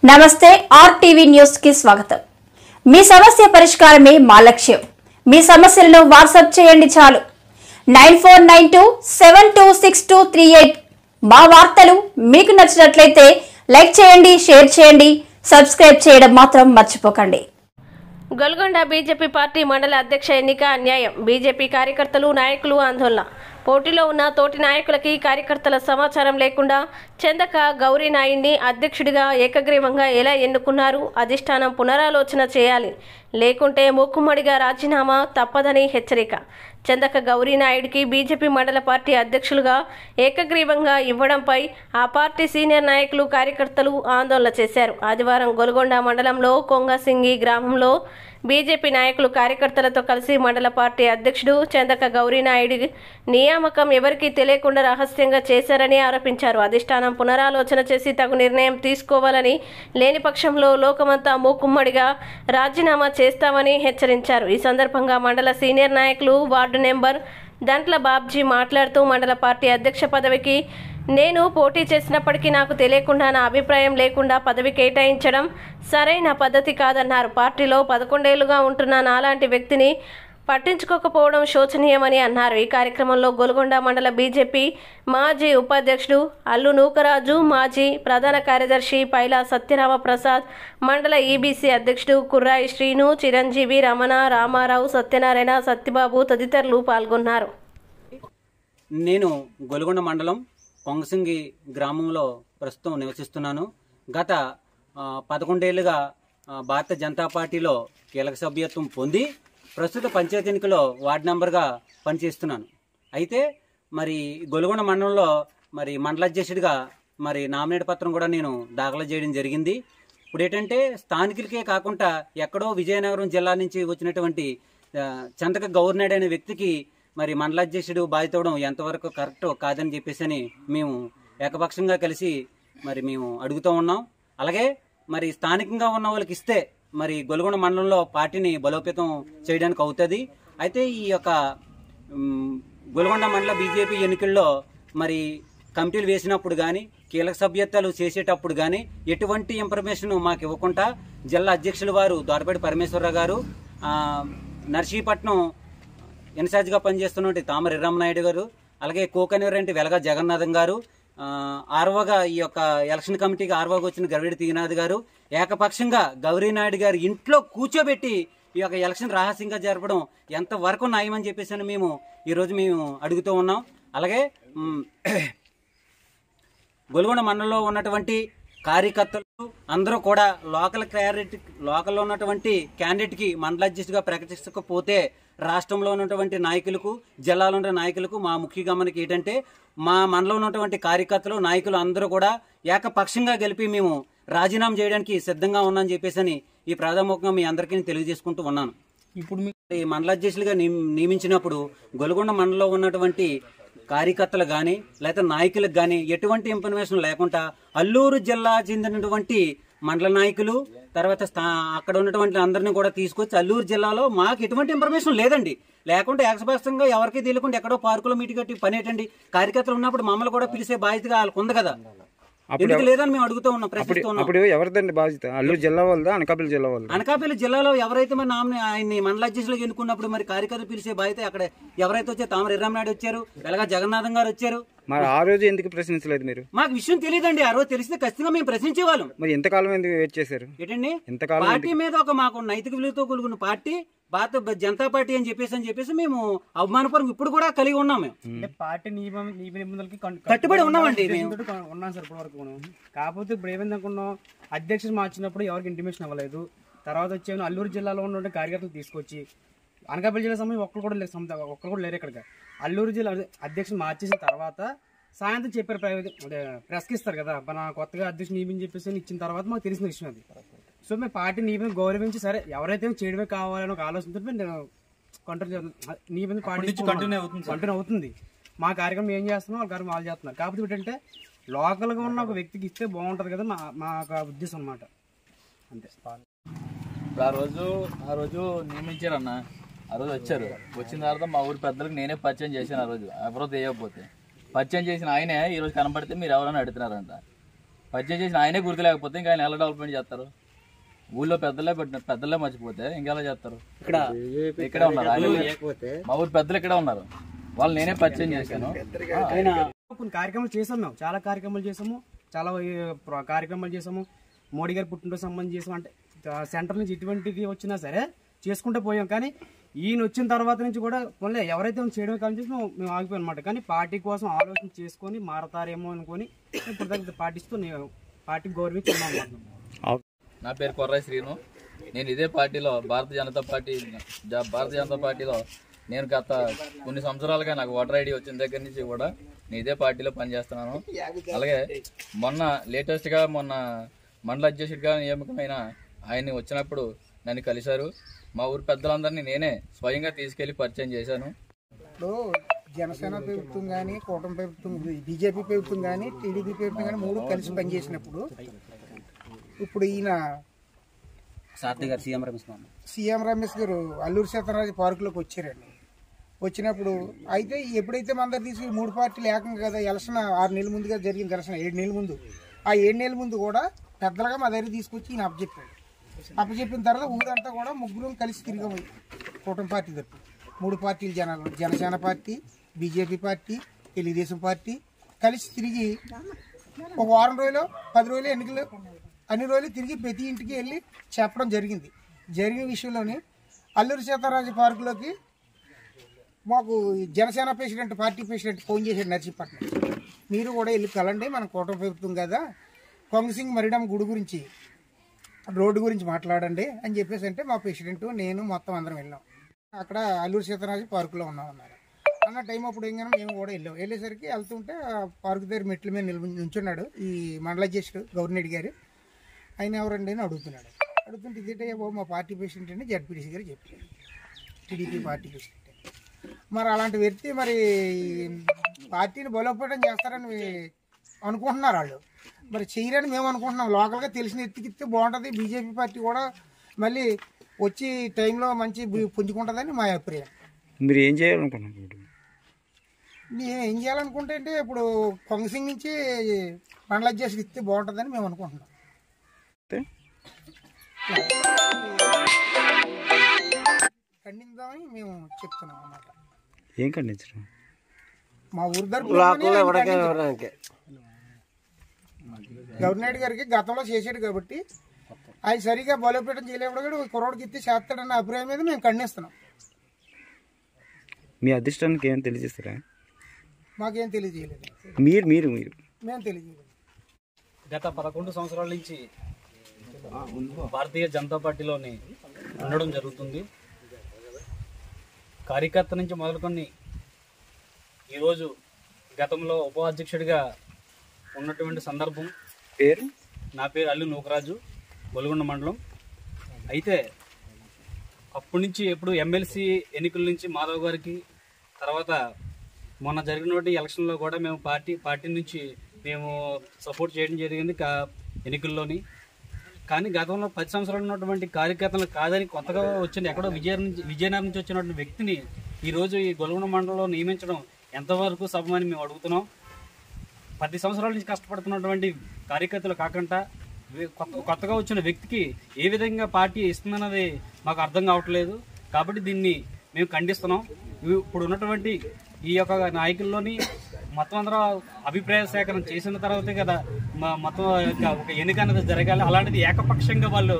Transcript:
నమస్తే RTV news కి స్వాగతం। మీ సమస్య పరిష్కారమే మా లక్ష్యం। మీ సమస్యలను వాట్సాప్ చేయండి చాలు 9492726238। మా వార్తలు మీకు నచ్చినట్లయితే లైక్ చేయండి, షేర్ చేయండి, సబ్స్క్రైబ్ చేయడం మాత్రం మర్చిపోకండి। గోల్కొండ బీజేపీ పార్టీ మండల అధ్యక్ష ఎన్నిక అన్యాయం। బీజేపీ కార్యకర్తలు నాయకులు ఆందోళన। పోటీలో ఉన్న తోటి నాయకులకి కార్యకర్తల సమాచారం లేకుండా చందక గౌరీ నాయుడిని అధ్యక్షుడిగా ఏకగ్రీవంగా ఎలా ఎన్నుకున్నారు? అధిష్టానం పునరాలోచన చేయాలి, లేకుంటే మూకుమ్మడిగా రాజీనామా తప్పదని హెచ్చరిక। చందక గౌరీ నాయుడికి బీజేపీ మండల పార్టీ అధ్యక్షులుగా ఏకగ్రీవంగా ఇవ్వడంపై ఆ పార్టీ సీనియర్ నాయకులు కార్యకర్తలు ఆందోళన చేశారు। ఆదివారం గోల్కొండ మండలంలో కొంగసింగి గ్రామంలో బీజేపీ నాయకులు కార్యకర్తలతో కలిసి మండల పార్టీ అధ్యక్షుడు చందక గౌరీ నాయుడి నియామకం ఎవరికీ తెలియకుండా రహస్యంగా చేశారని ఆరోపించారు। అధిష్టానం పునరాలోచన చేసి తగు నిర్ణయం తీసుకోవాలని, లేని పక్షంలో లోకమంతా మూకుమ్మడిగా రాజీనామా చేస్తామని హెచ్చరించారు। ఈ సందర్భంగా మండల సీనియర్ నాయకులు వార్డు నెంబర్ దంట్ల బాబ్జీ మాట్లాడుతూ మండల పార్టీ అధ్యక్ష పదవికి నేను పోటీ చేసినప్పటికీ నాకు తెలియకుండా, నా అభిప్రాయం లేకుండా పదవి కేటాయించడం సరైన పద్ధతి కాదన్నారు। పార్టీలో 11 ఏళ్లుగా ఉంటున్న నాలాంటి వ్యక్తిని పట్టించుకోకపోవడం శోచనీయమని అన్నారు। ఈ కార్యక్రమంలో గోల్కొండ మండల బీజేపీ మాజీ ఉపాధ్యక్షుడు అల్లు నూకరాజు, మాజీ ప్రధాన కార్యదర్శి పైలా సత్యరామ ప్రసాద్, మండల ఈబీసీ అధ్యక్షుడు కుర్రాయి శ్రీను, చిరంజీవి, రమణ, రామారావు, సత్యనారాయణ, సత్యబాబు తదితరులు పాల్గొన్నారు। నేను గోల్కొండ మండలం కొంగసింగి గ్రామంలో ప్రస్తుతం నివసిస్తున్నాను। గత 11 ఏళ్లుగా భారతీయ జనతా పార్టీలో కీలక సభ్యత్వం పొంది ప్రస్తుత పంచాయతీ ఎన్నికలో వార్డు మెంబర్గా పనిచేస్తున్నాను। అయితే మరి గోల్కొండ మండలంలో మరి మండల అధ్యక్షుడిగా మరి నామినేట్ పత్రం కూడా నేను దాఖలు చేయడం జరిగింది। ఇప్పుడు ఏంటంటే స్థానికులకే కాకుండా ఎక్కడో విజయనగరం జిల్లా నుంచి వచ్చినటువంటి చందక గౌరీ నాయుడు అనే వ్యక్తికి మరి మండల అధ్యక్షుడు బాధ్యత ఇవ్వడం ఎంతవరకు కరెక్ట్ కాదని చెప్పేసి మేము ఏకపక్షంగా కలిసి మరి మేము అడుగుతూ ఉన్నాం। అలాగే మరి స్థానికంగా ఉన్న వాళ్ళకి ఇస్తే మరి గోల్కొండ మండలంలో పార్టీని బలోపేతం చేయడానికి అవుతుంది। అయితే ఈ యొక్క గోల్కొండ మండల బీజేపీ ఎన్నికల్లో మరి కమిటీలు వేసినప్పుడు కానీ కీలక సభ్యత్వాలు చేసేటప్పుడు కానీ ఎటువంటి ఇన్ఫర్మేషన్ మాకు ఇవ్వకుండా జిల్లా అధ్యక్షుల వారు దొరపేటి పరమేశ్వరరావు గారు, నర్సీపట్నం ఇన్ఛార్జిగా పనిచేస్తున్నటువంటి తామర రామనాయుడు గారు, అలాగే కోకనివరంటి వెలగా జగన్నాథం గారు, ఆర్వోగా ఈ యొక్క ఎలక్షన్ కమిటీకి ఆర్వోగా వచ్చిన గవిడి తీనాథ్ గారు ఏకపక్షంగా గౌరీ నాయుడు గారి ఇంట్లో కూర్చోబెట్టి ఈ యొక్క ఎలక్షన్ రహస్యంగా జరపడం ఎంతవరకు న్యాయమని చెప్పేసి మేము ఈరోజు మేము అడుగుతూ ఉన్నాం। అలాగే గోల్కొండ మండలంలో ఉన్నటువంటి కార్యకర్తలు అందరూ కూడా లోకల్లో ఉన్నటువంటి క్యాండిడేట్కి మండల అధ్యక్షుడిగా ప్రకటించకపోతే రాష్ట్రంలో ఉన్నటువంటి నాయకులకు, జిల్లాలో ఉన్న నాయకులకు మా ముఖ్య గమనిక ఏంటంటే మా మండలంలో ఉన్నటువంటి కార్యకర్తలు, నాయకులు అందరూ కూడా ఏకపక్షంగా గెలిపి మేము రాజీనామా చేయడానికి సిద్ధంగా ఉన్నామని చెప్పేసి ఈ ప్రాథమికంగా మీ అందరికీ తెలియజేసుకుంటూ ఉన్నాను। ఇప్పుడు ఈ మండల అధ్యక్షులుగా నియమించినప్పుడు గోల్కొండ మండలంలో ఉన్నటువంటి కార్యకర్తలు కానీ లేదా నాయకులకు కానీ ఎటువంటి ఇన్ఫర్మేషన్ లేకుండా అల్లూరు జిల్లా చెందినటువంటి మండల నాయకులు తర్వాత అక్కడ ఉన్నటువంటి అందరినీ కూడా తీసుకొచ్చి అల్లూరు జిల్లాలో మాకు ఎటువంటి ఇన్ఫర్మేషన్ లేదండి, లేకుంటే ఏకపక్షంగా ఎవరికీ తెలియకుండా ఎక్కడో పార్కులో మీటింగ్ కట్టి పని ఏంటండి, కార్యకర్తలు ఉన్నప్పుడు మమ్మల్ని కూడా పిలిచే బాధ్యత వాళ్ళకు ఉంది కదా, ఎందుకు లేదని మేము అడుగుతూ ఉన్నాం, ప్రశ్నిస్తున్నాం। అప్పుడు ఎవరిదండి బాధ్యత? అల్లూరు జిల్లా వాళ్ళదా, అనకాపల్లి జిల్లా వాళ్ళదా? అనకాపల్లి జిల్లాలో ఎవరైతే మరి ఆయన్ని మండల అధ్యక్షులుగా ఎన్నుకున్నప్పుడు మరి కార్యకర్తలు పిలిచే బాధ్యత అక్కడ ఎవరైతే వచ్చారు, తామర రామనాయుడు వచ్చారు, వెలగా జగన్నాథం గారు వచ్చారు, మరి ఆ రోజు ఎందుకు ప్రశ్నించలేదు మీరు? మాకు విషయం తెలియదండి, ఆ రోజు తెలిస్తే ఖచ్చితంగా మేము ప్రశ్నించేవాళ్ళం। మరి ఎంతకాలం ఎందుకు వెయిట్ చేశారు? ఏంటండి పార్టీ మీద ఒక మాకు నైతిక విలువతో కూడుకున్న పార్టీ భారత జనతా పార్టీ అని చెప్పేసి మేము అవమానపరం ఇప్పుడు కూడా కలిగి ఉన్నాం। మేము పార్టీ నిబంధనలకి కట్టుబడి ఉన్నామండి, ఉన్నాం సార్ ఇప్పటి వరకు। కాకపోతే ఇప్పుడు ఏమైందనుకున్నాం, అధ్యక్షుడు మార్చినప్పుడు ఎవరికి ఇంటిమేషన్ అవ్వలేదు। తర్వాత వచ్చే అల్లూరు జిల్లాలో ఉన్న కార్యకర్తలు తీసుకొచ్చి అనకాపల్లి జిల్లా సమయం ఒక్కరు కూడా లేరు ఇక్కడికి। అల్లూరు జిల్లా అధ్యక్షుడు మార్చేసిన తర్వాత సాయంత్రం చెప్పారు, ప్రెస్కి ఇస్తారు కదా, మన కొత్తగా అధ్యక్షుడు నియమని చెప్పేసి ఇచ్చిన తర్వాత మాకు తెలిసిన విషయం అది। సో మేము పార్టీ నియమం గౌరవించి సరే ఎవరైతే చేయడమే కావాలని ఒక ఆలోచనతో నేను నియమం పార్టీ కంటిన్యూ అవుతుంది। మా కార్యక్రమం ఏం చేస్తున్నాం వాళ్ళ కార్యక్రమం వాళ్ళు చేస్తున్నారు। కాకపోతే ఏంటంటే లోకల్గా ఉన్న ఒక వ్యక్తికి ఇస్తే బాగుంటుంది కదా మా ఉద్దేశం అన్నమాట, అంతే। ఆ రోజు నియమించారన్న, ఆ రోజు వచ్చారు, వచ్చిన తర్వాత మా ఊరి పెద్దలకు నేనే పరిచయం చేశాను। ఆ రోజు ఎవరో తెలియకపోతే పరిచయం చేసిన ఆయనే ఈరోజు కనపడితే మీరు ఎవరైనా అడుగుతున్నారంట। పరిచయం చేసిన ఆయనే గుర్తులేకపోతే ఇంకా ఆయన ఎలా డెవలప్మెంట్ చేస్తారు? ఊళ్ళో పెద్దలే మర్చిపోతే ఇంకెలా చేస్తారు? ఇక్కడే ఉన్నారు మా ఊరు పెద్దలు ఇక్కడే ఉన్నారు, వాళ్ళు నేనే పరిచయం చేశాను. కొన్ని కార్యక్రమాలు చేసాం, మేము చాలా కార్యక్రమాలు చేసాము, చాలా కార్యక్రమాలు చేసాము. మోడీ గారి పుట్టినరోజు సంబంధించి చేసాం. అంటే సెంటర్ నుంచి ఎటువంటిది వచ్చినా సరే చేసుకుంటూ పోయాం. కానీ ఈయన వచ్చిన తర్వాత నుంచి కూడా మళ్ళీ ఎవరైతే చేయడమే కానీ చేసి మేము ఆగిపోయాం అనమాట. కానీ పార్టీ కోసం ఆలోచన చేసుకొని మారతారేమో అనుకొని ఇప్పుడు దగ్గర పాటిస్తూ పార్టీకి గౌరవించి ఉన్నాం అన్నమాట. నా పేరు కొర్రాయి శ్రీను. నేను ఇదే పార్టీలో భారతీయ జనతా పార్టీలో నేను గత కొన్ని సంవత్సరాలుగా నాకు ఓటర్ ఐడి వచ్చిన దగ్గర నుంచి కూడా నేను ఇదే పార్టీలో పనిచేస్తున్నాను. అలాగే మొన్న లేటెస్ట్గా మండల అధ్యక్షుడిగా నియామకమైన ఆయన్ని వచ్చినప్పుడు నన్ను కలిశారు. మా ఊరు పెద్దలందరినీ నేనే స్వయంగా తీసుకెళ్లి పరిచయం చేశాను. ఇప్పుడు జనసేన ప్రభుత్వం కానీ, కూటమి ప్రభుత్వం, బీజేపీ ప్రభుత్వం కానీ, టీడీపీ ప్రభుత్వం కానీ మూడు కలిసి పనిచేసినప్పుడు ఇప్పుడు ఈయన సీఎం రమేష్ గారు అల్లూరు సీతారామరాజు పార్కులోకి వచ్చారండి. వచ్చినప్పుడు అయితే ఎప్పుడైతే మన దగ్గర తీసుకుని మూడు పార్టీలు ఏకంగా కదా ఎలక్షన్ 6 నెలల ముందుగా జరిగింది, ఎలక్షన్ 7 నెలల ముందు. ఆ 7 నెలల ముందు కూడా పెద్దలుగా మా దగ్గర తీసుకొచ్చి ఈయన అప్పచెప్పిన తర్వాత ఊరంతా కూడా ముగ్గురు కలిసి తిరిగాము. కూటమి పార్టీ తరపు 3 పార్టీలు Janasena party, BJP party, Telugu Desam party కలిసి తిరిగి ఒక వారం రోజులు 10 రోజులు ఎన్నికలు అన్ని రోజులు తిరిగి ప్రతి ఇంటికి వెళ్ళి చెప్పడం జరిగింది. జరిగిన విషయంలోని అల్లూరు సీతారామరాజు పార్కులోకి మాకు జనసేన పార్టీ ప్రెసిడెంట్ ఫోన్ చేశాడు నర్సీపట్నం. మీరు కూడా వెళ్ళి కలండి, మన కూటమి ప్రభుత్వం కదా, కొంగసింగ్ మరిడం గుడి గురించి, రోడ్డు గురించి మాట్లాడండి అని చెప్పేసి అంటే మా ప్రెసిడెంట్ నేను మొత్తం అందరం వెళ్ళాం. అక్కడ అల్లూరు సీతారామరాజు పార్కులో ఉన్నాం అన్నారు. అన్న టైం అప్పుడు ఏం మేము కూడా వెళ్ళేసరికి వెళ్తుంటే పార్కు దగ్గర మెట్ల మీద నిల్చున్నాడు ఈ మండల అధ్యక్షుడు గవర్నర్ గారు. ఆయన ఎవరండి అని అడుగుతుంటే ఇదేంటే బాబు మా పార్టీ ప్రెసిడెంట్ అని జడ్పీటీసీ గారు చెప్పారు, టీడీపీ పార్టీ ప్రెసిడెంట్. మరి అలాంటి వ్యక్తి మరి పార్టీని బలోపేతం చేస్తారని అనుకుంటున్నారు వాళ్ళు, మరి చేయరని మేము అనుకుంటున్నాం. లోకల్గా తెలిసిన ఎత్తికిస్తే బాగుంటుంది, బీజేపీ పార్టీ కూడా మళ్ళీ వచ్చి టైంలో మంచి పుంజుకుంటుందని మా అభిప్రాయం. మీరు ఏం చేయాలనుకుంటున్నారు? మేము ఏం చేయాలనుకుంటే అంటే ఇప్పుడు కొంగసింగ్ నుంచి మండల అధ్యక్షుడు ఇస్తే బాగుంటుందని మేము అనుకుంటున్నాం. ఖండిందామని మేము చెప్తున్నాం అన్నమాట. ఏం ఖండించడం? మా ఊరి గవర్నర్ గారికి గతంలో చేశాడు కాబట్టి ఆయన సరిగా బలోపేతం చేయలేకపోతే కుర్రోడికి ఇస్తే చేస్తాడన్న అభిప్రాయం మీద మేము ఖండిస్తున్నాం. మీ అధిష్టానికి ఏం తెలియజేస్తారా? మాకేం తెలియజేయలేదు. మీరు మేము తెలియజేయలేదు. గత 11 సంవత్సరాల నుంచి భారతీయ జనతా పార్టీలోని ఉండడం జరుగుతుంది. కార్యకర్త నుంచి మొదలుకొని ఈరోజు గతంలో ఉపాధ్యక్షుడిగా ఉన్నటువంటి సందర్భం. నా పేరు అల్లు నూకరాజు, గొలుగొండ మండలం. అయితే అప్పటి నుంచి ఎప్పుడు ఎమ్మెల్సీ ఎన్నికల నుంచి మాధవ్ గారికి, తర్వాత మొన్న జరిగినటువంటి ఎలక్షన్లో కూడా మేము పార్టీ నుంచి మేము సపోర్ట్ చేయడం జరిగింది ఎన్నికల్లోని. కానీ గతంలో 10 సంవత్సరాలు ఉన్నటువంటి కార్యకర్తలు కాదని కొత్తగా వచ్చిన ఎక్కడో విజయనగరం నుంచి వచ్చినటువంటి వ్యక్తిని ఈరోజు ఈ గొలుగొండ మండలంలో నియమించడం ఎంతవరకు సబమని మేము అడుగుతున్నాం. 10 సంవత్సరాల నుంచి కష్టపడుతున్నటువంటి కార్యకర్తలు కాకుండా కొత్తగా వచ్చిన వ్యక్తికి ఏ విధంగా పార్టీ ఇస్తుందన్నది మాకు అర్థం కావట్లేదు. కాబట్టి దీన్ని మేము ఖండిస్తున్నాం. ఇప్పుడు ఉన్నటువంటి ఈ యొక్క నాయకుల్లోని మొత్తం అందరూ అభిప్రాయ సేకరణ చేసిన తర్వాతే కదా మొత్తం ఒక ఎన్నిక అనేది జరగాలి. అలాంటిది ఏకపక్షంగా వాళ్ళు